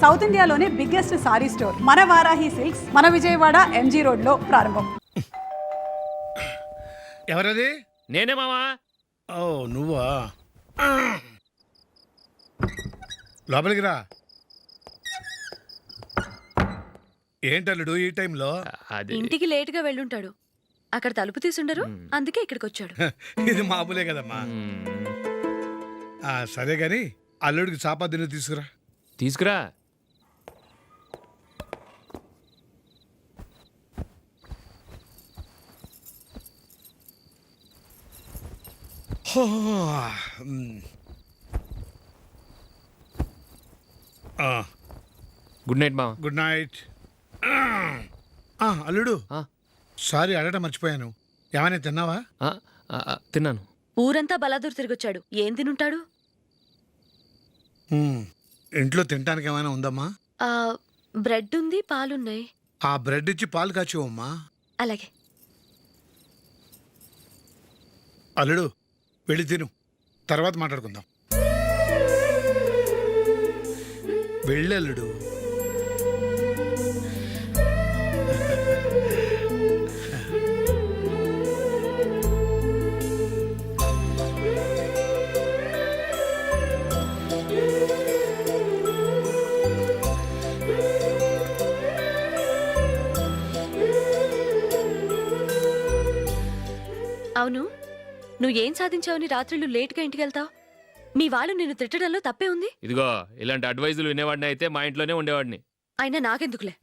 South ఇండియాలోనే biggest sorry store మన Varahi silks మన విజయవాడ ఎంజీ రోడ్ లో ప్రారంభం. ఎవరది? నేనే మావా. ఓ నువ్వా? లోపలికి రా. ఏంటల్లుడు ఈ టైంలో? ఇంటికి లేట్ గా వెళ్ళుంటాడు. అక్కడ తలుపు తీసుండరు, అందుకే ఇక్కడికి వచ్చాడు. ఇది మామూలే కదమ్మా. సరే గాని అల్లుడికి చాపాదిని తీసుకురా. తీసుకురా. గుడ్ నైట్ మావా. Good night. అల్లుడు సారీ అడగటం మర్చిపోయాను. ఏమైనా తిన్నావా? తిన్నాను. ఊరంతా బలాదూర్ తిరిగొచ్చాడు, ఏం తినుంటాడు? ఇంట్లో తినడానికి ఏమైనా ఉందమ్మా? బ్రెడ్ ఉంది, పాలున్నాయి. ఆ బ్రెడ్ ఇచ్చి పాలు కాచివమ్మా. అలాగే. అల్లుడు వెళ్ళి తిను, తర్వాత మాట్లాడుకుందాం. వెళ్ళల్లుడు. అవును, నువ్వేం సాధించావని రాత్రులు లేట్గా ఇంటికి వెళ్తావు? మీ వాళ్ళు నిన్ను తిట్టడంలో తప్పే ఉంది. ఇదిగో ఇలాంటి అడ్వైజులు వినేవాడిని అయితే మా ఇంట్లోనే ఉండేవాడిని. అయినా నాకెందుకులే.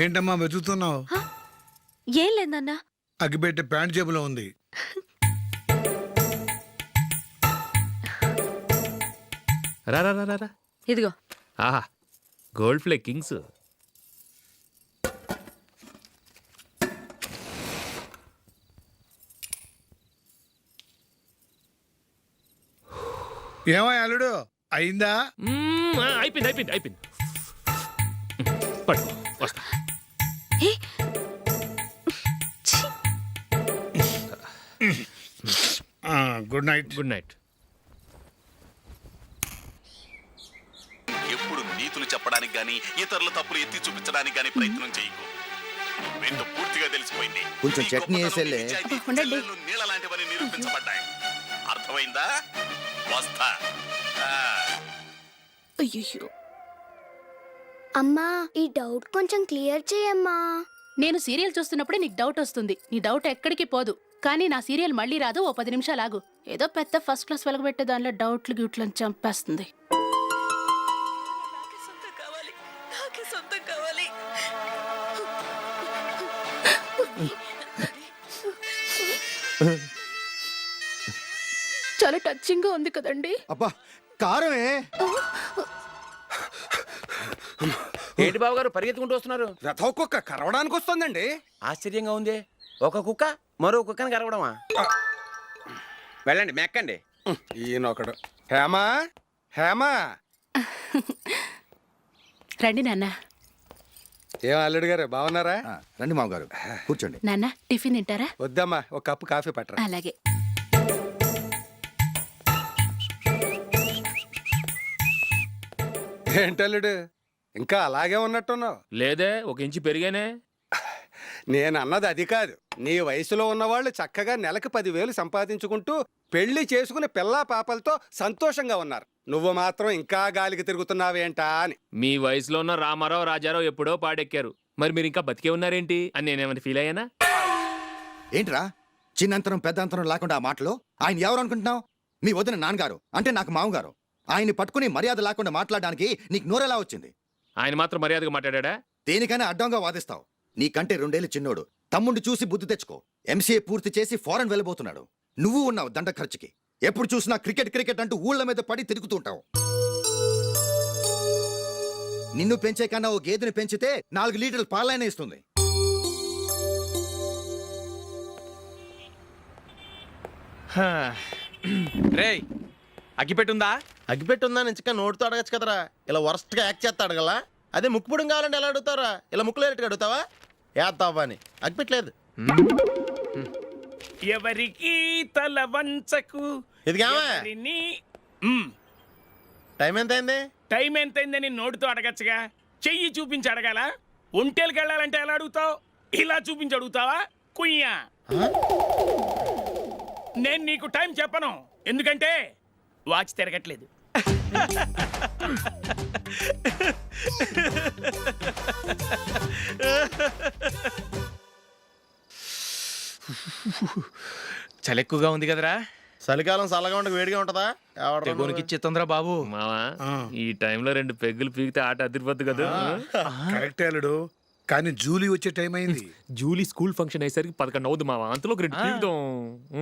ఏంటమ్మా వెతుకుతున్నావు? ఏం లేదన్నా. అగ్గిపెట్టే ప్యాంట్ జేబులో ఉంది. రా రా రా రా. ఇదిగో. ఆహా, గోల్డ్ ఫ్లే కింగ్స్. ఏమో అల్లుడు అయిందా? అయిపోయింది అయిపోయింది అయిపోయింది. పట్టు వస్తా. Good night. Good night. ఎప్పుడు నీతులు చెప్పడానికి గాని ఇతరుల తప్పులు ఎత్తి చూపించడానికి గాని ప్రయత్నం చేయకు. ఏంటో పూర్తిగా తెలిసిపోయింది. కొంచెం చట్నీ వేసేలే. నీళ్ళ లాంటివని నిరూపించబడ్డాయి. అర్థమైందా? వస్తా. అయ్యో అమ్మా, ఈ డౌట్ కొంచెం క్లియర్ చేయమ్మా. నేను సీరియల్ చూస్తున్నప్పుడే నీకు డౌట్ వస్తుంది. నీ డౌట్ ఎక్కడికి పోదు. కానీ నా సీరియల్ మళ్ళీ రాదు. ఓ 10 నిమిషాలు ఆగు. ఏదో పెద్ద ఫస్ట్ క్లాస్ వెలగబెట్టే దానిలో డౌట్లు గ్యూట్లను చంపేస్తుంది. చాలా టచింగ్ గా ఉంది కదండి. అబ్బా కారమే. ఏంటి బాబు గారు పరిగెత్తుకుంటూ వస్తున్నారు? రథం కుక్క కరవడానికి వస్తుందండి. ఆశ్చర్యంగా ఉంది. ఒక కుక్క మరో కుక్కని కరవడమా? వెళ్ళండి మెక్కండి. ఈయనొకడు. హేమా హేమా. రండి నాన్న. ఏం అల్లుడు గారు బాగున్నారా? రండి మామగారు కూర్చోండి. నాన్న టిఫిన్ తింటారా? వద్దమ్మా, ఒక కప్పు కాఫీ పట్టరా. అలాగే. ఏంటల్లుడు ఇంకా అలాగే ఉన్నట్టున్నావు? లేదే, 1 ఇంచు పెరిగానే. నేను అన్నది అది కాదు. నీ వయసులో ఉన్నవాళ్ళు చక్కగా నెలకు 10,000 సంపాదించుకుంటూ పెళ్లి చేసుకుని పిల్లా పాపలతో సంతోషంగా ఉన్నారు. నువ్వు మాత్రం ఇంకా గాలికి తిరుగుతున్నావేంటా అని. మీ వయసులో ఉన్న రామారావు రాజారావు ఎప్పుడో పాడెక్కారు. మరి మీరు ఇంకా బతికే ఉన్నారేంటి అని నేనేమైనా ఫీల్ అయ్యానా? ఏంట్రా చిన్నంతరం పెద్దంతరం లేకుండా ఆ మాటలు? ఆయన ఎవరు అనుకుంటున్నావు? మీ వదిన నాన్నగారు, అంటే నాకు మామగారు. ఆయన్ని పట్టుకుని మర్యాద లేకుండా మాట్లాడడానికి నీకు నోరెలా వచ్చింది? ఆయన మాత్రం మర్యాదగా మాట్లాడా? దేనికైనా అడ్డంగా వాదిస్తావు. నీకంటే 2 ఏళ్ళు చిన్నోడు. తమ్ముడు చూసి బుద్ధి తెచ్చుకో. ఎంసీఏ పూర్తి చేసి ఫారెన్ వెళ్ళబోతున్నాడు. నువ్వు ఉన్నావు దండ ఖర్చుకి. ఎప్పుడు చూసినా క్రికెట్ క్రికెట్ అంటూ ఊళ్ళ మీద పడి తిరుగుతుంటావు. నిన్ను పెంచే కన్నా ఓ గేదెని పెంచితే 4 లీటర్లు పాలైనా ఇస్తుంది. రేయ్, అగ్గిపెట్టుందా? అగ్గిపెట్టుందా నుంచి నోటితో అడగచ్చు కదరా. ఇలా వరస్ట్గా యాక్ట్ చేస్తా అడగలా. అదే ముక్కుపుడం కావాలంటే ఎలా అడుగుతారా? ఇలా ముక్కులేటట్టు అడుగుతావా? ఏత్తావా అని. అగ్గిపెట్టలేదు. ఎవరికి తల వంచకు. ఇది కావా టైం ఎంత అయింది? టైం ఎంతైందని నోటితో అడగచ్చుగా, చెయ్యి చూపించి అడగాల? ఒంటేలకు వెళ్ళాలంటే ఎలా అడుగుతావు? ఇలా చూపించి అడుగుతావా? కుయ్యా. నేను నీకు టైం చెప్పను, ఎందుకంటే వాచ్ తిరగట్లేదు. చలి ఎక్కువగా ఉంది కదరా. చలికాలం చల్లగా ఉండక వేడిగా ఉంటదా? తెగోనికి ఇచ్చేతుందిరా బాబు. మావా, ఈ టైంలో 2 పెగ్గులు పీకితే ఆట అదిరిపోద్దు కదా. కరెక్ట్ అల్లుడు, కానీ జూలీ వచ్చే టైం అయింది. జూలీ స్కూల్ ఫంక్షన్ అయ్యేసరికి 11 అవుద్ది మావా, అంతలో 2 పీకుదాం.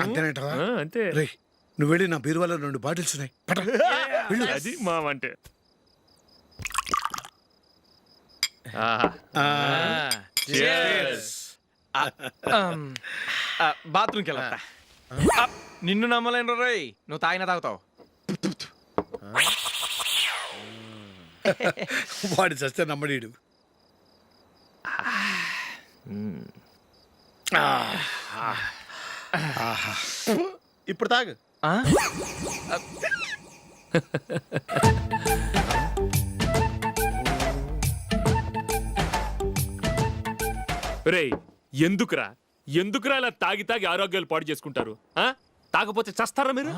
అంతేనేటవా? అంతే. రే, నువ్వు వెళ్ళి నా బీరువాలో 2 బాటిల్స్ ఉన్నాయి, పట. వెళ్ళు. అది మావా అంటే. బాత్రూమ్కి వెళ్ళా. నిన్ను నమ్మలేను రోయ్, నువ్వు తాగినా తాగుతావు. వాడి చస్తే నమ్మడీడు. ఇప్పుడు తాగు. రేయ్, ఎందుకురా ఇలా తాగి తాగి ఆరోగ్యాలు పాడు చేసుకుంటారు? తాగపోతే చస్తారా మీరు?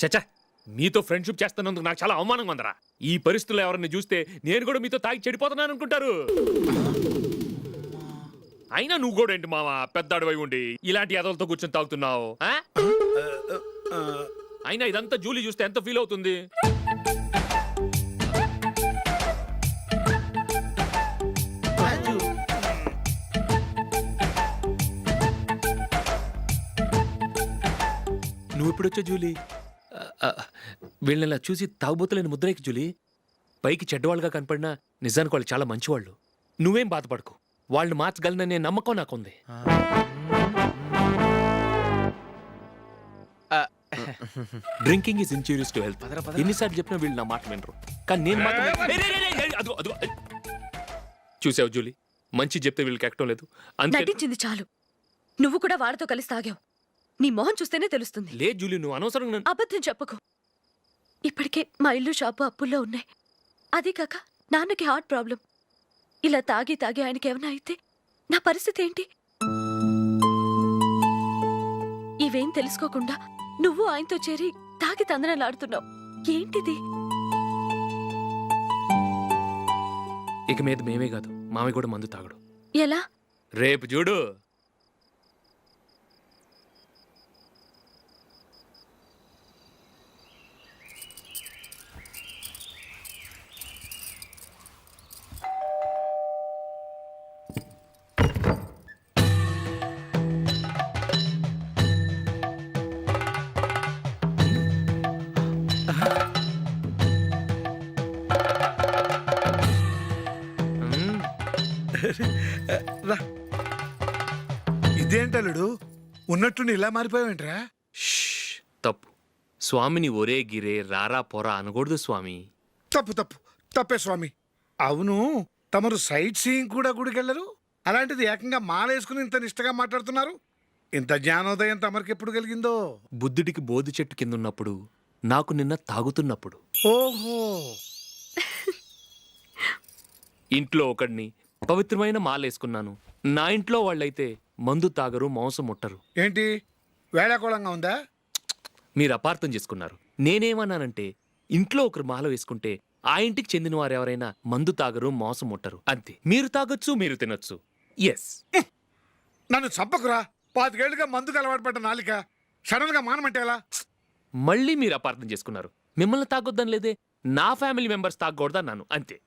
చచ్చా, మీతో ఫ్రెండ్షిప్ చేస్తున్నందుకు నాకు చాలా అవమానంగా ఉందరా. ఈ పరిస్థితుల్లో ఎవరిని చూస్తే నేను కూడా మీతో తాగి చెడిపోతున్నాను అనుకుంటారు. అయినా నువ్వు కూడా ఏంటి మావా, పెద్ద అడవై ఉండి ఇలాంటి ఎదలతో కూర్చొని తాగుతున్నావు? అయినా ఇదంతా జూలీ చూస్తే ఎంత ఫీల్ అవుతుంది? నువ్వు ఎప్పుడొచ్చా జూలీ? వీళ్ళని చూసి తాగుబోతులేని ముద్రేకి జూలీ. పైకి చెడ్డవాళ్ళుగా కనపడినా నిజానికి వాళ్ళు చాలా మంచివాళ్ళు. నువ్వేం బాధపడకు, వాళ్ళని మార్చగలననే నమ్మకం నాకుంది. Drinking is injurious to health. ఎన్నిసార్లు చెప్పినా వీళ్ళు నా మాట వినరు, కానీ నేను మాత్రం. చూసావు జూలీ, మంచి చెప్తే వీళ్ళకి ఎక్కడం లేదు. నటించింది చాలు. నువ్వు కూడా వాళ్ళతో కలిసి తాగావు. నీ మొహం చూస్తేనే తెలుస్తుంది. లే జూలీ, నువ్వు అనవసరంగా అబద్ధం చెప్పకు. ఇప్పటికే మా ఇల్లు షాపు అప్పుల్లో ఉన్నాయి. అదే కాక నాన్నకి హార్ట్ ప్రాబ్లం. ఇలా తాగి తాగి ఆయనకి ఏమైనా అయితే నా పరిస్థితి ఏంటి? ఇవేం తెలుసుకోకుండా నువ్వు ఆయనతో చేరి తాగి తందనలాడుతున్నావు. ఏంటిది? ఇక మీద మేమే కాదు, మామయ్య కూడా మందు తాగడు. ఎలా? రేపు చూడు. ఇదేంటలుడు, ఉన్నట్టుండి ఇలా మారిపోయావేంట్రా? తప్పు స్వామిని ఒరే గిరే రారా పోరా అనకూడదు స్వామి. తప్పే స్వామి. అవును, తమరు సైట్ సీయింగ్ కూడా గుడికెళ్ళరు, అలాంటిది ఏకంగా మాలేసుకుని ఇంత నిష్టగా మాట్లాడుతున్నారు. ఇంత జ్ఞానోదయం తమరికి ఎప్పుడు కలిగిందో? బుద్ధుడికి బోధి చెట్టు కింద ఉన్నప్పుడు, నాకు నిన్న తాగుతున్నప్పుడు. ఓహో. ఇంట్లో ఒకడిని పవిత్రమైన మాలేసుకున్నాను. నా ఇంట్లో వాళ్ళైతే మందు తాగరు, మాంసం ముట్టరు. ఏంటి వేళాకోళంగా ఉందా? మీరు అపార్థం చేసుకున్నారు. నేనేమన్నానంటే, ఇంట్లో ఒకరు మాల వేసుకుంటే ఆ ఇంటికి చెందిన వారు ఎవరైనా మందు తాగరు, మాంసం ముట్టరు, అంతే. మీరు తాగొచ్చు, మీరు తినొచ్చు. ఎస్. నన్ను చంపకురా. 5 ఏళ్లుగా మందుకు అలవాటు పడ్డ నాలిక సడన్ గా మానమంటే ఎలా? మళ్ళీ మీరు అపార్థం చేసుకున్నారు. మిమ్మల్ని తాగొద్దని లేదే, నా ఫ్యామిలీ మెంబర్స్ తాగకూడదన్నాను, అంతే.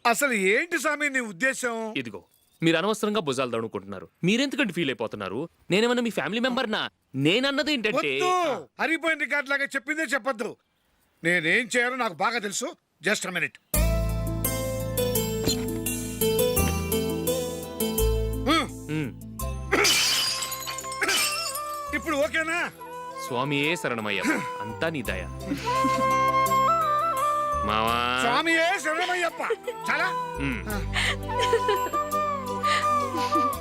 అసలు ఏంటి స్వామి నీ ఉద్దేశం? ఇదిగో, మీరు అనవసరంగా భుజాలు దడుకుంటున్నారు. మీరెందుకంటే ఫీల్ అయిపోతున్నారు? నేనేమన్నా మీ ఫ్యామిలీ మెంబర్నా? నేనన్నది ఏంటంటే, హరిపోయిన రికార్డ్ లాగా చెప్పిందే చెప్పొద్దు. నేనేం చేయాలో నాకు బాగా తెలుసు. Just a minute. ఇప్పుడు ఓకేనా? స్వామియే శరణమయ్య, అంతా నీ దయ. మావా, స్వామియే శరణమయ్యప్ప. చాలా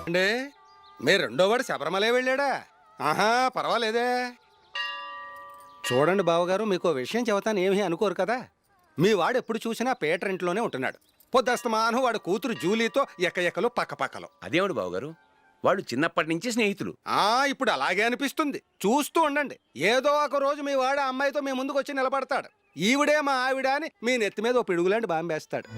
అంటే మీ రెండోవాడు శబరిమలే వెళ్ళాడా? ఆహా, పర్వాలేదే. చూడండి బావగారు, మీకు విషయం చెబుతాను, ఏమీ అనుకోరు కదా. మీ వాడు ఎప్పుడు చూసినా పేటర్ ఇంట్లోనే ఉంటున్నాడు. పొద్దస్తమానం వాడు కూతురు జూలీతో ఎక్కలు పక్కపక్కలు. అదేమిటి బావగారు, వాళ్ళు చిన్నప్పటి నుంచి స్నేహితులు. ఇప్పుడు అలాగే అనిపిస్తుంది. చూస్తూ ఉండండి, ఏదో ఒక రోజు మీ వాడు ఆ అమ్మాయితో మీ ముందుకు వచ్చి నిలబడతాడు. ఈవిడే మా ఆవిడ అని మీ నెత్తి మీద ఓ పిడుగులాంటి బాంబేస్తాడు.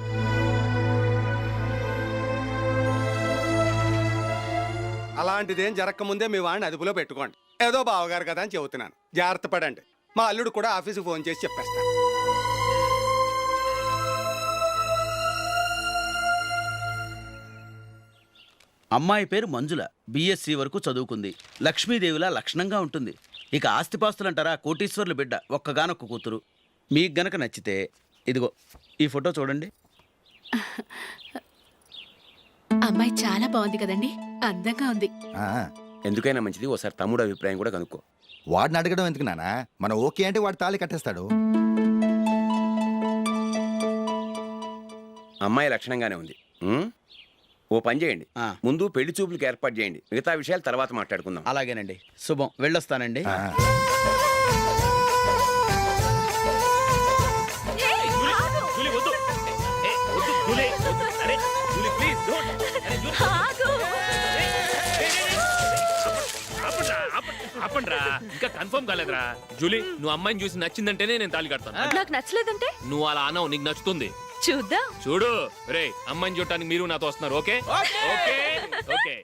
అలాంటిదేం జరగకముందే మీ వాడిని అదుపులో పెట్టుకోండి. ఏదో బావగారు కదా అని చెబుతున్నాను, జాగ్రత్త పడండి. మా అల్లుడు కూడా ఆఫీసుకు ఫోన్ చేసి చెప్పేస్తాను. అమ్మాయి పేరు మంజుల, బిఎస్సి వరకు చదువుకుంది. లక్ష్మీదేవిలా లక్షణంగా ఉంటుంది. ఇక ఆస్తిపాస్తులంటారా, కోటీశ్వర్ల బిడ్డ, ఒక్కగానొక్క కూతురు. మీకు గనక నచ్చితే ఇదిగో ఈ ఫోటో చూడండి. అమ్మాయి చాలా బాగుంది కదండి, అందంగా ఉంది. ఆ, ఎందుకైనా మంచిది ఓసారి తమ్ముడు అభిప్రాయం కూడా కనుక్కో. వాడిని అడగడం ఎందుకు నానా? మనం ఓకే అంటే వాడు తాళి కట్టేస్తాడు. అమ్మాయి లక్షణంగానే ఉంది. ఓ పని చేయండి, ముందు పెళ్లి చూపులకు ఏర్పాటు చేయండి, మిగతా విషయాలు తర్వాత మాట్లాడుకుందాం. అలాగేనండి, శుభం, వెళ్ళొస్తానండి. ఆ, జూలీ, వద్దు. వద్దు, జూలీ, వద్దు. అరే, జూలీ, ప్లీజ్, డోంట్. అరే, జూలీ. ఆపండ్రా, ఇంకా కన్ఫర్మ్ కాలేదురా. జూలీ, నువ్వు అమ్మాయిని చూసి నచ్చిందంటేనే నేను తాళి కడతాను. నాకు నచ్చలేదంటే నువ్వు అలా అనవు, నీకు నచ్చుతుంది. చూద్దాం. చూడు రే, అమ్మాయిని చూడటానికి మీరు నాతో వస్తున్నారు. Okay okay okay.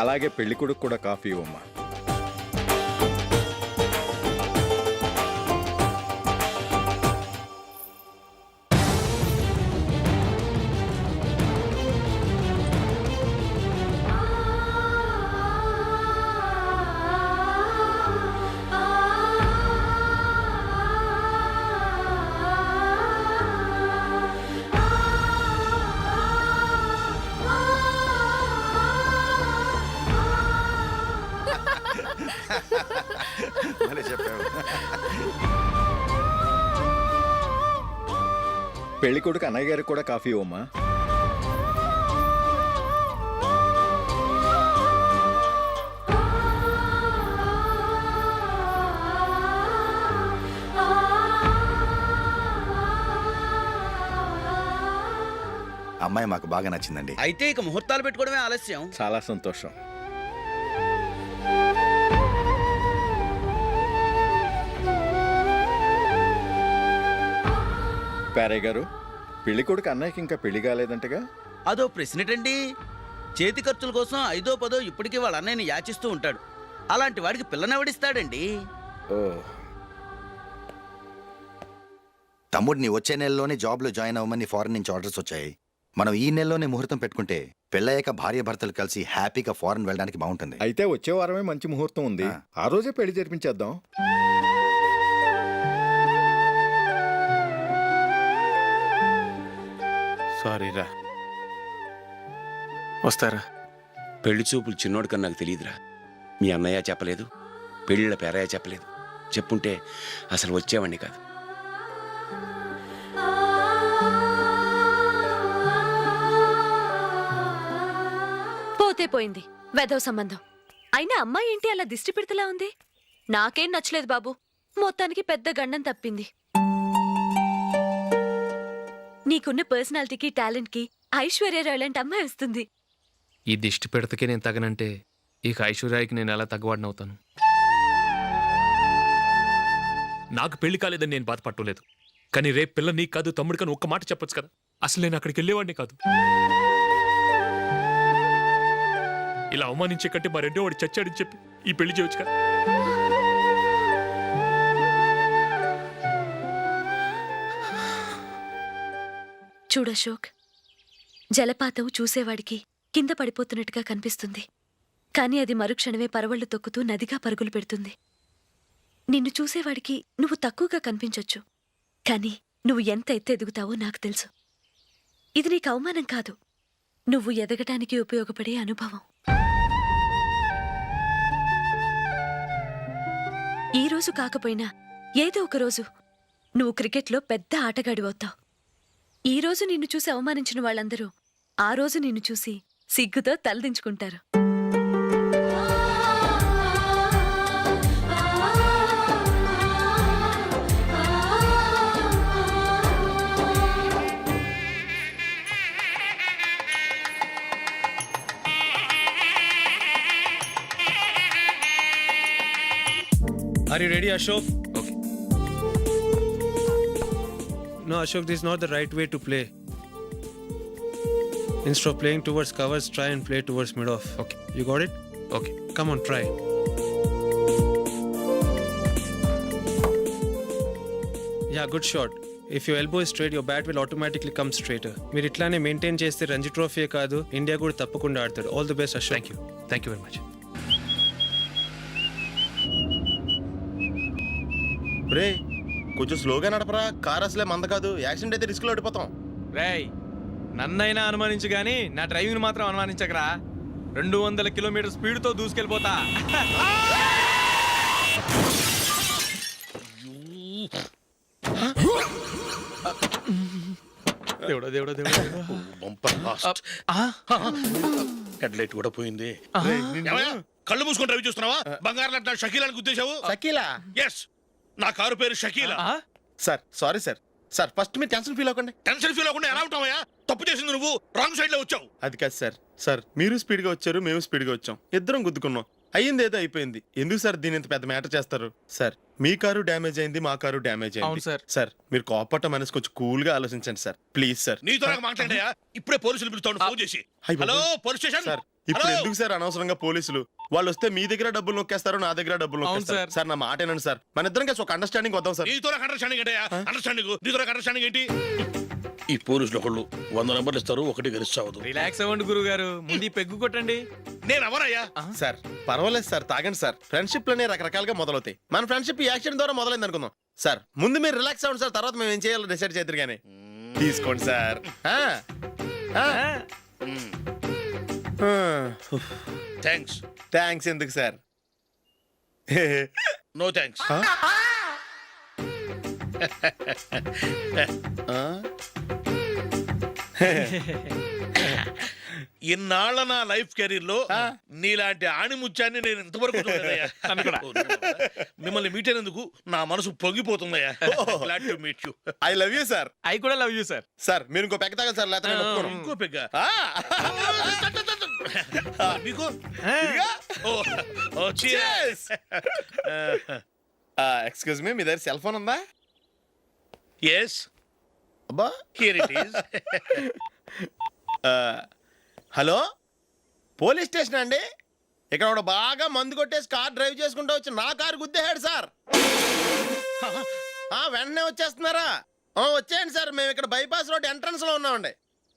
అలాగే పెళ్లి కొడుకు కూడా కాఫీ ఇవ్వమ్మా. భలే చెప్పావు. పెళ్లి కొడుకు అన్నయ్య గారికి కూడా కాఫీ ఇవ్వమ్మా. అమ్మాయి మాకు బాగా నచ్చిందండి. అయితే ఇక ముహూర్తాలు పెట్టుకోవడమే ఆలస్యం. చాలా సంతోషం. పేరయ్య గారు, పెళ్లి కొడుకు అన్నయ్యకి ఇంకా పెళ్లి కాలేదంటగా? అదో ప్రశ్నటండి. చేతి ఖర్చుల కోసం 5దో 10దో ఇప్పటికీ వాళ్ళ అన్నయ్యని యాచిస్తూ ఉంటాడు. అలాంటి వాడికి పిల్లనెవడిస్తాడండి? ఓ, తమ్ముడిని వచ్చే నెలలోనే జాబ్లో జాయిన్ అవ్వమని ఫారెన్ నుంచి ఆర్డర్స్ వచ్చాయి. మనం ఈ నెలలోనే ముహూర్తం పెట్టుకుంటే పెళ్ళయ్యాక భార్య భర్తలు కలిసి హ్యాపీగా ఫారెన్ వెళ్ళడానికి బాగుంటుంది. అయితే వచ్చే వారమే మంచి ముహూర్తం ఉంది. ఆ రోజే పెళ్లి జరిపించేద్దాం. సారీరా, వస్తారా? పెళ్లి చూపులు చిన్నోడు కన్నా నాకు తెలియదురా. మీ అన్నయ్య చెప్పలేదు, పెళ్ళిళ్ళ పేరయ్య చెప్పలేదు. చెప్పుంటే అసలు వచ్చేవాడిని కాదు. పోతే పోయింది వెధవ సంబంధం. అయినా అమ్మాయి ఏంటి అలా దిష్టి పెడతలా ఉంది? నాకేం నచ్చలేదు బాబు. మొత్తానికి పెద్ద గండం తప్పింది. నీకున్న పర్సనాలిటీకి టాలెంట్కి ఐశ్వర్యరావు లాంటి అమ్మాయి వస్తుంది. ఈ దిష్టి పెడతకే నేను తగనంటే ఇక ఐశ్వర్యానికి నేను ఎలా తగ్గవాడినవుతాను? నాకు పెళ్లి కాలేదని నేను బాధపట్టలేదు, కానీ రేపు పిల్ల నీకు కాదు తమ్ముడు కానీ ఒక్క మాట చెప్పొచ్చు కదా. అసలు నేను అక్కడికి వెళ్ళేవాడిని కాదు. ఇలా అవమానించే కంటే మా రెండో వాడు చచ్చాడని చెప్పి ఈ పెళ్లి చేయొచ్చు కదా. చూడశోక్, జలపాతం చూసేవాడికి కింద పడిపోతున్నట్టుగా కనిపిస్తుంది. కానీ అది మరుక్షణమే పరవళ్లు తొక్కుతూ నదిగా పరుగులు పెడుతుంది. నిన్ను చూసేవాడికి నువ్వు తక్కువగా కనిపించొచ్చు, కానీ నువ్వు ఎంత ఎత్తు ఎదుగుతావో నాకు తెలుసు. ఇది నీకు అవమానం కాదు, నువ్వు ఎదగటానికి ఉపయోగపడే అనుభవం. ఈ రోజు కాకపోయినా ఏదో ఒక రోజు నువ్వు క్రికెట్లో పెద్ద ఆటగాడివవుతావు. ఈ రోజు నిన్ను చూసి అవమానించిన వాళ్ళందరూ ఆ రోజు నిన్ను చూసి సిగ్గుతో తలదించుకుంటారు. Are you ready, Ashok? Okay. No, Ashok, this is not the right way to play. Instead of playing towards covers, try and play towards mid-off. Okay. You got it? Okay. Come on, try. Yeah, good shot. If your elbow is straight, your bat will automatically come straighter. మీరు ఇట్లానే maintain చేస్తే Ranji trophy కాదు, India కూడా తప్పకుండా ఆడతాడు. All the best, Ashok. Thank you very much. రే కొంచెం స్లోగా నడపరా, కార్ అసలే మంద కాదు, యాక్సిడెంట్ అయితే రిస్క్ లో ఓడిపోతాం. రేయ్, నన్నైనా అనుమానించు గానీ నా డ్రైవింగ్ మాత్రం అనుమానించకరా. 200 కిలోమీటర్ స్పీడ్తో దూసుకెళ్ళిపోతా. దేవుడా దేవుడా దేవుడా. హెడ్ లైట్ కూడా పోయింది. కళ్ళు మూసుకొని రవి చూస్తున్నావా? బంగారం లాంటి షకీలాని గుద్దేశావు. షకీలా? ఎస్, నా కారు పేరు Shakeela. Sir sorry sir. Sir first మీరు టెన్షన్ ఫీల్ అవ్వకండి. టెన్షన్ ఫీల్ అవ్వకుండా ఎలా ఉంటావయ్యా? తప్పు చేసింది నువ్వు, రాంగ్ సైడ్ లో వచ్చావు. అది కాదు సార్. సార్ మీరు స్పీడ్గా వచ్చారు, మేము స్పీడ్గా వచ్చాం, ఇద్దరం గుద్దుకున్నాం. అయ్యింది ఏదో అయిపోయింది. ఎందుకు సార్ దీని ఇంత పెద్ద మ్యాటర్ చేస్తారు? సార్ మీ కారు డ్యామేజ్ అయింది, మా కారు డ్యామేజ్ అయింది. అవును సార్. సార్ మీరు కోపట్ట మనసు కొంచెం కూల్ గా ఆలోచించండి సార్, ప్లీజ్ సార్. నీతో నాకు మాట్లాడాయా? ఇప్పుడే పోలీసులు పిలుస్తాను, ఫోన్ చేసి. అయ్ బాబోయ్. Hello police station. సార్ ఇప్పుడు హలో? ఎందుకు సార్ అనవసరంగా పోలీసులు? వాళ్ళు వస్తే మీ దగ్గర డబ్బులు నొక్కేస్తారు, నా దగ్గర డబ్బులు నొక్కేస్తారు. సార్. సార్ నా మాట ఏనండి సార్, మన ఇద్దరం కలిసి ఒక అండర్స్టాండింగ్ వద్దాం సార్. నీతో నాకు అండర్స్టాండింగ్ ఏంటయ్యా? అండర్స్టాండింగ్ నీతో నాకు అండర్స్టాండింగ్ ఏంటి? ఈ పోలీసులు ఒకళ్ళు 100 నెంబర్లు ఇస్తారు, ఒకటి గెలుస్తావు. రిలాక్స్ అవ్వండి గురువు గారు, ముందు ఈ పెగ్గు కొట్టండి. నేను ఎవరయ్యా? సార్ పర్వాలేదు సార్, తాగండి సార్. ఫ్రెండ్షిప్ లోనే రకరకాలుగా మొదలవుతాయి. మన ఫ్రెండ్షిప్ ఈ యాక్సిడెంట్ ద్వారా మొదలైంది అనుకుందాం. సార్ ముందు మీరు రిలాక్స్ అవ్వండి సార్, తర్వాత మేము ఏం చేయాలో డిసైడ్ చేద్దరు కానీ. తీసుకోండి సార్. థ్యాంక్స్. థ్యాంక్స్ ఎందుకు సార్? No thanks. ఇన్నాళ్ళ నా లైఫ్ కెరీర్ లో నీలాంటి ఆణిముత్యాన్ని నేను ఇంతవరకు చూడలేదయ్యా. మిమ్మల్ని మీట్ అయినందుకు నా మనసు పొంగిపోతుందయ్యా. Glad to meet you. I love you sir. I కూడా లవ్ యూ సార్. సార్ మీరు ఇంకో పెక్క తాగండి సార్, లేకపోతే నేను ఒప్పుకోను. ఇంకో పెగ్గ మీకు? ఎక్స్క్యూజ్ మీ, మీ దగ్గర సెల్ ఫోన్ ఉందా? ఎస్, అబ్బా here it is. Hello, police station అండి. ఇక్కడ ఒకడు బాగా మందు కొట్టేసి కార్ డ్రైవ్ చేసుకుంటూ వచ్చి నా కారు గుద్దేశాడు సార్. వెంటనే వచ్చేస్తున్నారా? వచ్చేయండి సార్, మేము ఇక్కడ బైపాస్ రోడ్ ఎంట్రన్స్ లో ఉన్నామండి.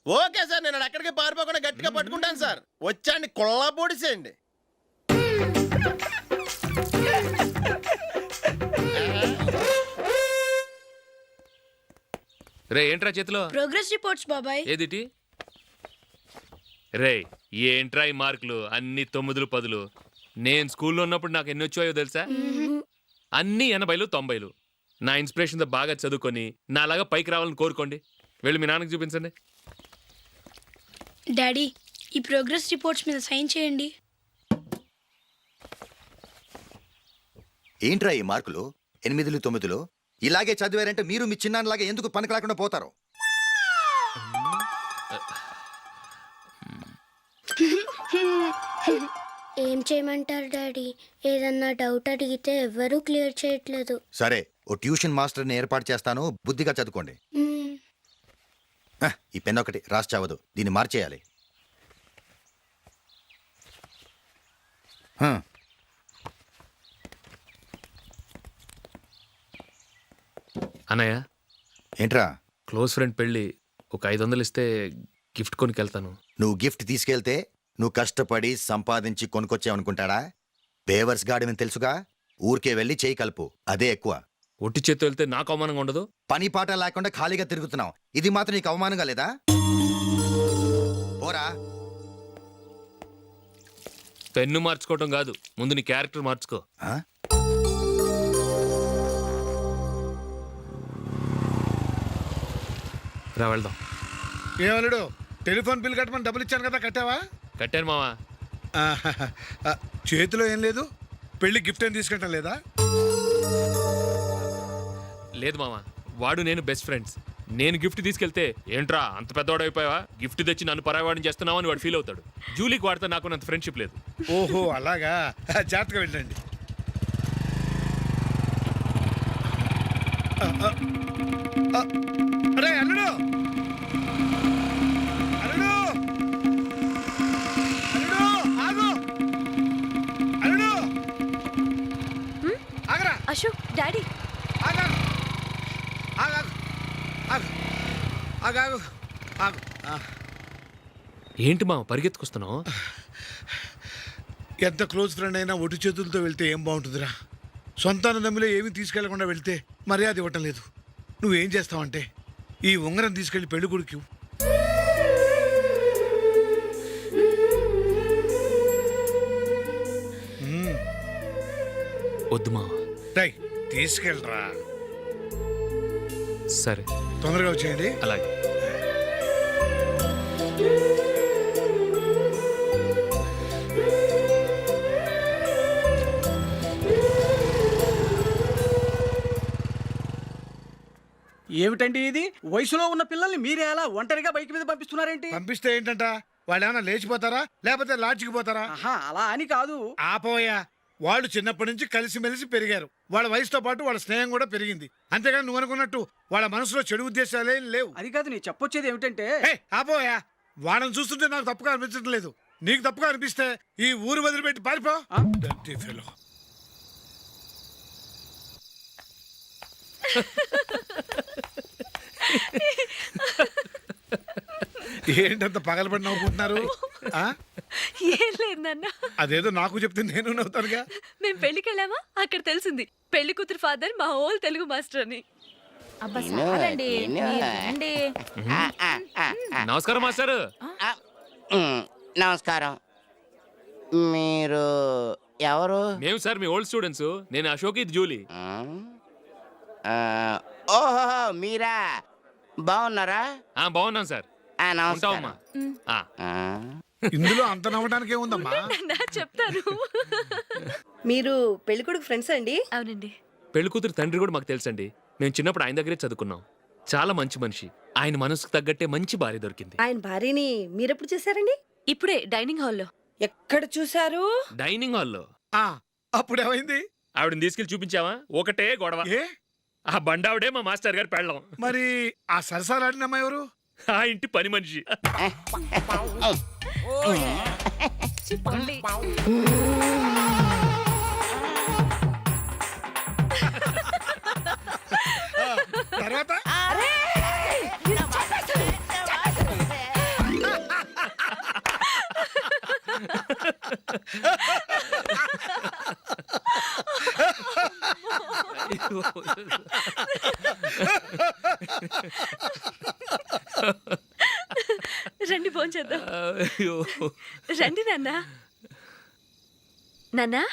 ఓకే సార్, నేను ఎక్కడికి పారిపోకుండా గట్టిగా పట్టుకుంటాను సార్. వచ్చాండి, కుళ్ళా పొడిసేయండి. రే ఏంట్రా చేతిలో? ప్రోగ్రెస్ రిపోర్ట్స్ బాబాయ్. ఏదిటి? రే ఏంట్రా ఈ మార్కులు అన్ని 9లు 10లు? నేను స్కూల్లో ఉన్నప్పుడు నాకు ఎన్ని వచ్చాయో తెలుసా? అన్ని 80లు 90లు. నా ఇన్స్పిరేషన్తో బాగా చదువుకొని నాలాగా పైకి రావాలని కోరుకోండి. వెళ్ళి మీ నాన్నకి చూపించండి. డాడీ, ఈ ప్రోగ్రెస్ రిపోర్ట్స్ మీద సైన్ చేయండి. ఏంట్రా ఈ మార్కులు? 8లు 9లు ఇలాగే చదివారంటే మీరు మీ చిన్నాన్నలాగా ఎందుకు పనికి రాకుండా పోతారు? ఏం చేయమంటారు డాడీ? ఏదన్నా డౌట్ అడిగితే ఎవ్వరూ క్లియర్ చేయట్లేదు. సరే, ఓ ట్యూషన్ మాస్టర్ని ఏర్పాటు చేస్తాను, బుద్ధిగా చదువుకోండి. ఈ పెన్ ఒకటి రాసి చావదు, దీన్ని మార్చేయాలి. అన్నయ్య, ఏంట్రా? క్లోజ్ ఫ్రెండ్ పెళ్ళి, ఒక 500 ఇస్తే గిఫ్ట్ కొనికెళ్తాను. నువ్వు గిఫ్ట్ తీసుకెళ్తే నువ్వు కష్టపడి సంపాదించి కొనుక్కొచ్చావనుకుంటాడా? బేవర్స్ గాడిని తెలుసుగా, ఊరికే వెళ్ళి చేయి కలుపు, అదే ఎక్కువ. ఒట్టి చేత్తో వెళ్తే నాకు అవమానంగా ఉండదు? పని పాట లేకుండా ఖాళీగా తిరుగుతున్నావు, ఇది మాత్రం నీకు అవమానంగా లేదా? పోరా. పెన్ను మార్చుకోవటం కాదు, ముందు నీ క్యారెక్టర్ మార్చుకో. ఆ? రా వెళ్దాం. ఏమలుడు, టెలిఫోన్ బిల్ కట్టమని డబ్బులు ఇచ్చాను కదా, కట్టావా? కట్టాను మావా. చేతిలో ఏం లేదు, పెళ్లి గిఫ్ట్ ఏం తీసుకుంటాం లేదా? లేదు మావా, వాడు నేను బెస్ట్ ఫ్రెండ్స్. నేను గిఫ్ట్ తీసుకెళ్తే ఏంట్రా అంత పెద్దవాడు అయిపోయావా, గిఫ్ట్ తెచ్చి నన్ను పరాయవాడిని చేస్తున్నావు అని వాడు ఫీల్ అవుతాడు. జూలీకి వాడితే నాకు అంత ఫ్రెండ్షిప్ లేదు. ఓహో అలాగా, జాగ్రత్తగా వెళ్ళండి. అరే అల్లుడు, అల్లుడు, అల్లుడు, ఆగు, అల్లుడు, ఆగరా, అశోక్, డాడీ. ఆగు, ఆగు, ఆగు, ఆగు, ఆగు, ఆగు. ఏంటి మావ పరిగెత్తుకొస్తున్నావు? ఎంత క్లోజ్ ఫ్రెండ్ అయినా ఒటి చేతులతో వెళ్తే ఏం బాగుంటుందిరా. సొంతాన నమ్మిలో ఏమీ తీసుకెళ్లకుండా వెళ్తే మర్యాద ఇవ్వటం లేదు. నువ్వేం చేస్తావంటే ఈ ఉంగరం తీసుకెళ్లి పెళ్లి కొడుకు. వద్దు మావ. రై తీసుకెళ్ళరా. సరే తొందరగా వచ్చేయండి. అలాగే. ఏమిటండి ఇది? వయసులో ఉన్న పిల్లల్ని మీరే అలా ఒంటరిగా బైక్ మీద పంపిస్తున్నారేంటి? పంపిస్తే ఏంటంట, వాళ్ళు ఏమైనా లేచిపోతారా లేకపోతే లాడ్జికి పోతారా? అలా అని కాదు. ఆపోయా, వాళ్ళు చిన్నప్పటి నుంచి కలిసిమెలిసి పెరిగారు. వాళ్ళ వయసుతో పాటు వాళ్ళ స్నేహం కూడా పెరిగింది. అంతేగాని నువ్వు అనుకున్నట్టు వాళ్ళ మనసులో చెడు ఉద్దేశాలేం లేవు. అది కాదు, నేను చెప్పొచ్చేది ఏమిటంటే, ఆపోయా, వాళ్ళని చూస్తుంటే నాకు తప్పుగా అనిపించడం లేదు. నీకు తప్పుగా అనిపిస్తే ఈ ఊరు వదిలిపెట్టి పారిపో. Dirty fellow. ఏంటంత పగలబడి నవ్వుకుంటున్నారు? ఏం లేదు నాన్న. అదేదో నాకు చెప్తే నేను నవ్వుతానుగా. మేము పెళ్లికి వెళ్ళామా, అక్కడ తెలిసింది పెళ్లి కూతురు ఫాదర్ మా హోల్ తెలుగు మాస్టర్ అని. నమస్కారం మాస్టర్. నమస్కారం. మీరు ఎవరు? మేము సార్ మీ ఓల్డ్ స్టూడెంట్స్. నేను అశోక్, ఇది జూలీ. ఓహో మీరా, బాగున్నారా? బాగున్నాం సార్. నమస్కారం. ఇందులో అంత నవ్వడానికి ఏముందమ్మా? చెప్తారు. మీరు పెళ్ళికొడుకు ఫ్రెండ్స్ అండి? అవునండి. పెళ్లి కూతురు తండ్రి కూడా మాకు తెలుసండి. మేము చిన్నప్పుడు ఆయన దగ్గరే చదువుకున్నాం. చాలా మంచి మనిషి. ఆయన మనసుకు తగ్గట్టే మంచి భార్య దొరికింది. ఆయన భార్యని మీరెప్పుడు చూసారండి? ఇప్పుడే డైనింగ్ హాల్లో. ఎక్కడ చూసారు? డైనింగ్ హాల్లో. అప్పుడు ఏమైంది? ఆవిడని తీసుకెళ్లి చూపించావా, ఒకటే గొడవ. ఆ బండావిడే మా మాస్టర్ గారు పెళ్ళం. మరి ఆ సరసాలాడినమ్మా ఎవరు? ఆ ఇంటి పని మనిషి. తర్వాత రండి భోంచేద్దాం. రండి నాన్న. నాన్నా,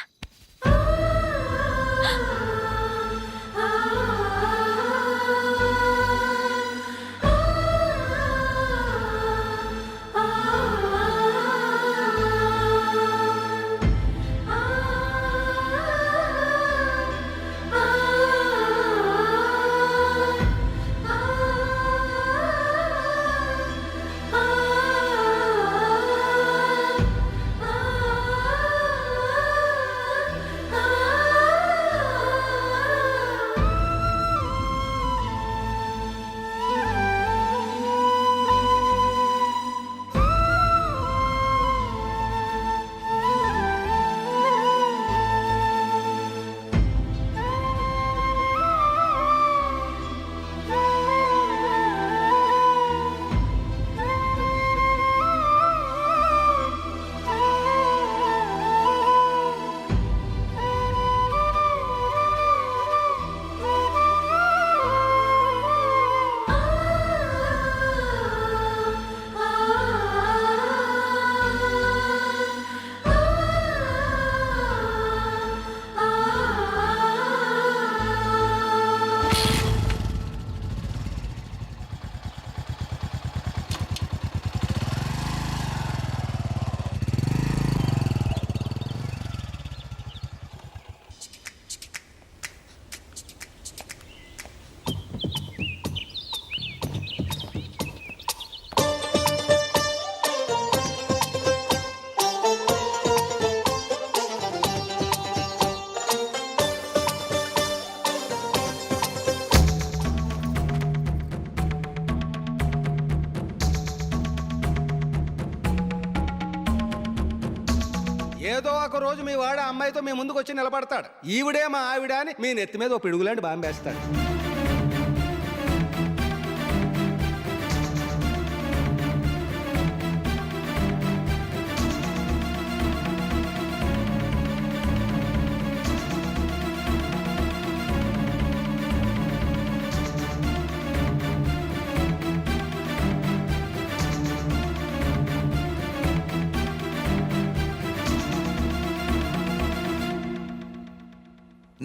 ఏదో ఒక రోజు మీ వాడు ఆ అమ్మాయితో మీ ముందుకు వచ్చి నిలబడతాడు. ఈవిడే మా ఆవిడ అని మీ నెత్తి మీద ఓ పిడుగులాంటి బాంబేస్తాడు.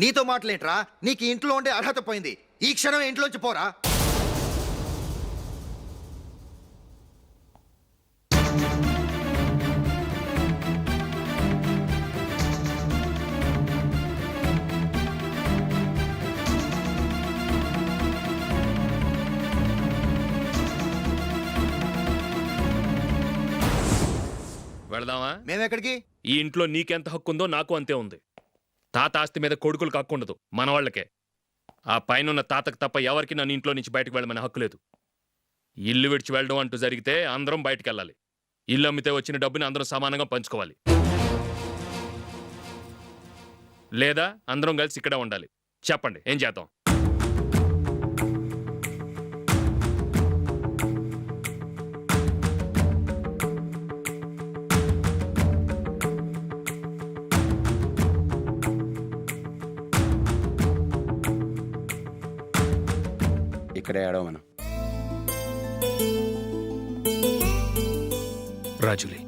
నీతో మాటలేంట్రా? నీకు ఈ ఇంట్లో ఉండే అర్హత పోయింది. ఈ క్షణం ఇంట్లోంచి పోరా. వెళదామా? మేమెక్కడికి? ఈ ఇంట్లో నీకెంత హక్కు ఉందో నాకు అంతే ఉంది. తాత ఆస్తి మీద కొడుకులకు హక్కు ఉండదు, మన వాళ్ళకే. ఆ పైన తాతకు తప్ప ఎవరికి నన్ను ఇంట్లో నుంచి బయటకు వెళ్ళమని హక్కు లేదు. ఇల్లు విడిచి వెళ్ళడం అంటూ జరిగితే అందరం బయటకు వెళ్ళాలి. ఇల్లు అమ్మితే వచ్చిన డబ్బుని అందరం సమానంగా పంచుకోవాలి. లేదా అందరం కలిసి ఇక్కడే ఉండాలి. చెప్పండి, ఏం చేద్దాం? ఇక్కడే ఆడవ మనం. రాజులీ,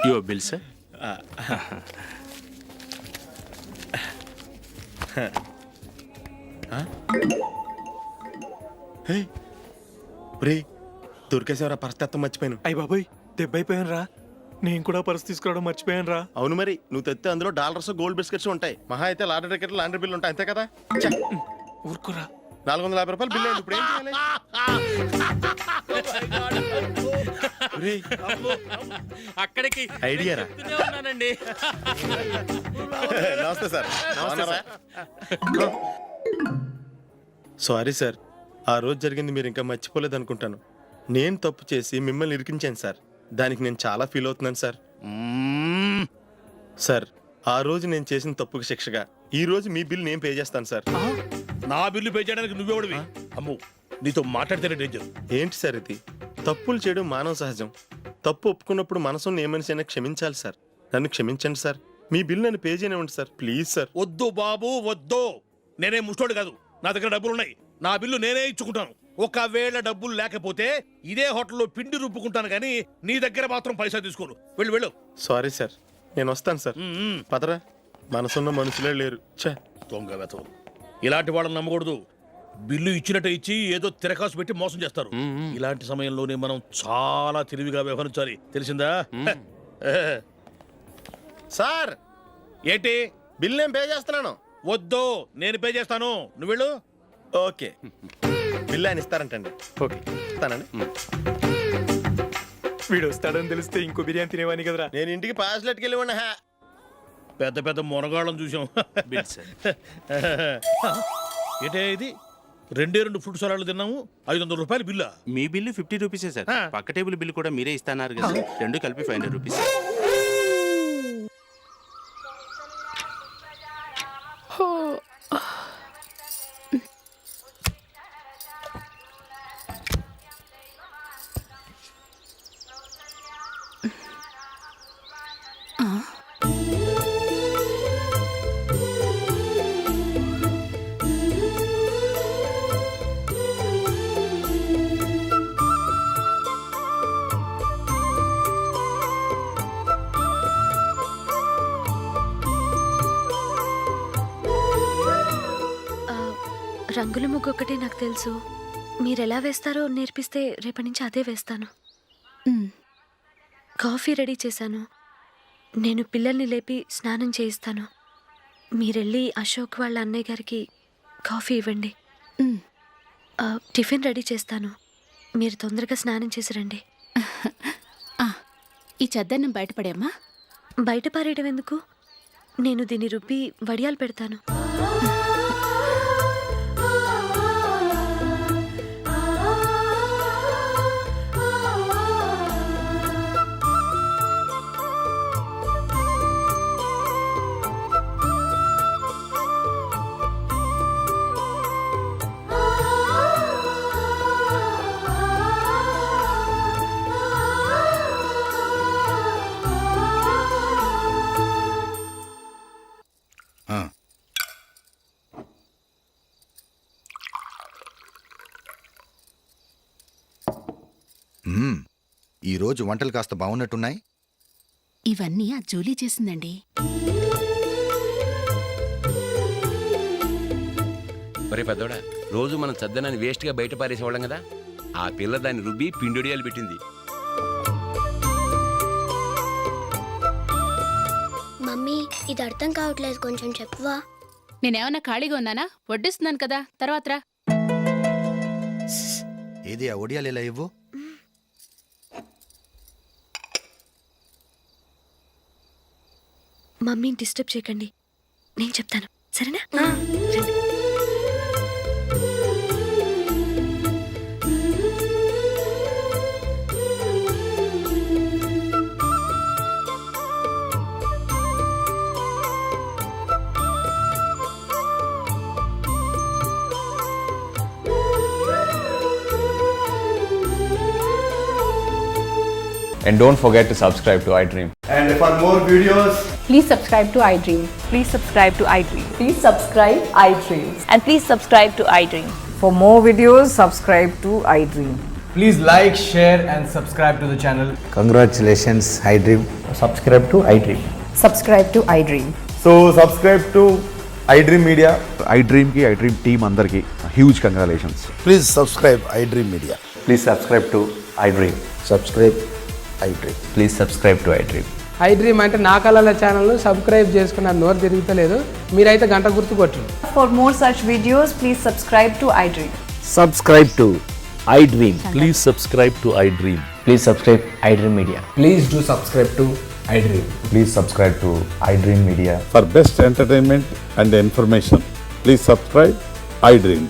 యువర్ బిల్ సార్. దొరికేసేవరా పరిస్థితి మర్చిపోయాను. అయ్య బాబాయ్, దెబ్బైపోయాను రా. నేను కూడా పర్స్ తీసుకురావడం మర్చిపోయాను రా. అవును మరి, నువ్వు తెస్తే అందులో డాలర్స్ గోల్డ్ బిస్కెట్స్ ఉంటాయి. మహా అయితే లాటరీ టికెట్ లాండ్రీ బిల్ ఉంటాయి, అంతే కదా. ఊరుకురా. 450 రూపాయలు బిల్ అయింది. ఇప్పుడు ఏం చేయాలి? ఒరేయ్, అక్కడికి ఐడియా రా. ఉన్నానండి. నమస్తే సార్. సారీ సార్, ఆ రోజు జరిగింది మీరు ఇంకా మర్చిపోలేదు అనుకుంటాను. నేను తప్పు చేసి మిమ్మల్ని ఇరికించాను సార్. దానికి నేను చాలా ఫీల్ అవుతున్నాను సార్. సార్, ఆ రోజు నేను చేసిన తప్పుకి శిక్షగా ఈ రోజు మీ బిల్ నేను పే చేస్తాను సార్. నా బిల్లు పే చేయడానికి నువ్వెవడివి? అమ్ము, నీతో మాట్లాడితేనే డేంజర్. ఏంటి సార్ ఇది? తప్పులు చేయడం మానవ సహజం. తప్పు ఒప్పుకున్నప్పుడు మనసుని ఏ మనిషి అయినా క్షమించాలి సార్. నన్ను క్షమించండి సార్. మీ బిల్ నన్ను పే చేయనివ్వండి సార్, ప్లీజ్ సార్. వద్దు బాబు, వద్దు. నేనే ముష్టోడు కాదు, నా దగ్గర డబ్బులు ఉన్నాయి. నా బిల్లు నేనే ఇచ్చుకుంటాను. ఒకవేళ డబ్బులు లేకపోతే ఇదే హోటల్లో పిండి రుబ్బుకుంటాను, కానీ నీ దగ్గర మాత్రం పైసా తీసుకోను. వెళ్ళు వెళ్ళు. సారీ సార్, నేను వస్తాను సార్. పదరా, మనసున్న మనుషులే లేరు. ఛే, దొంగ వెతవు. ఇలాంటి వాళ్ళని నమ్మకూడదు. బిల్లు ఇచ్చినట్టు ఇచ్చి ఏదో తిరకాసు పెట్టి మోసం చేస్తారు. ఇలాంటి సమయంలోనే మనం చాలా తెలివిగా వ్యవహరించాలి, తెలిసిందా? సార్, ఏంటి? బిల్ నేను పే చేస్తున్నాను. వద్దు, నేను పే చేస్తాను, నువ్వు వెళ్ళు. ఓకే, బిల్ ఆయన ఇస్తారంటండి. ఓకే, ఇస్తానండి. వీడు వస్తాడని తెలిస్తే ఇంకో బిర్యానీ తినేవాని కదరా. నేను ఇంటికి పాస్లెట్కి వెళ్ళి ఉన్నా. పెద్ద పెద్ద మునగాళ్ళం చూసాం. ఏంటే ఇది? 2 ఫ్రూట్ సలాడ్లు తిన్నాము, 500 రూపాయలు బిల్లా? మీ బిల్లు 50 రూపీసే సార్. పక్క టేబుల్ బిల్లు కూడా మీరే ఇస్తాన్నారు కదా. రెండు కలిపి 500 రూపీస్. రంగుల ముగ్గు ఒకటే నాకు తెలుసు. మీరెలా వేస్తారో నేర్పిస్తే రేపటి నుంచి అదే వేస్తాను. కాఫీ రెడీ చేశాను. నేను పిల్లల్ని లేపి స్నానం చేయిస్తాను. మీరెళ్ళి అశోక్ వాళ్ళ అన్నయ్య గారికి కాఫీ ఇవ్వండి. టిఫిన్ రెడీ చేస్తాను. మీరు తొందరగా స్నానం చేసి రండి. ఈ చద్దన్నం బయటపడేమ్మా. బయట పారేయడం ఎందుకు? నేను దీన్ని రుబ్బి వడియాలు పెడతాను. ఈరోజు వంటలు కాస్త బాగున్నట్టున్నాయి. ఇవన్నీ ఆ జూలీ చేసిందండి. ఒరే పెద్దోడా, రోజు మనం చద్దనాన్ని వేస్ట్గా బయట పారేసేవాళ్ళం కదా, ఆ పిల్ల దాన్ని రుబ్బి పిండొడియాలు పెట్టింది. మమ్మీ ఇది అర్థం కావట్లేదు, కొంచెం చెప్పువా. నేనేమన్నా ఖాళీగా ఉన్నానా? వడ్డిస్తున్నాను కదా, తర్వాత రా. ఏది ఆ ఒడియాలు ఇలా ఇవ్వు. మమ్మీని డిస్టర్బ్ చేయకండి, నేను చెప్తాను, సరేనా? రండి. And don't forget to subscribe to iDream. And for more videos, please subscribe to iDream. Please subscribe to iDream. Please subscribe iDream. And please subscribe to iDream. For more videos, subscribe to iDream. Please like, share, and subscribe to the channel. congratulations, iDream. Subscribe to iDream. Subscribe to iDream. So subscribe to iDream Media. iDream ki iDream team andarki huge congratulations. Please subscribe iDream Media. Please subscribe to iDream. Subscribe iDream. Please subscribe to iDream. iDream అంటే నా కళల channel subscribe చేసుకున్న నోరు తిరుగుతలేదు, మీరైతే గంట గుర్తు కొట్టండి. For more such videos, please subscribe to iDream. Subscribe to iDream. Please subscribe to I dream. Please subscribe iDream Media. Please do subscribe to iDream. Please subscribe to iDream Media. For best entertainment and information please subscribe I dream.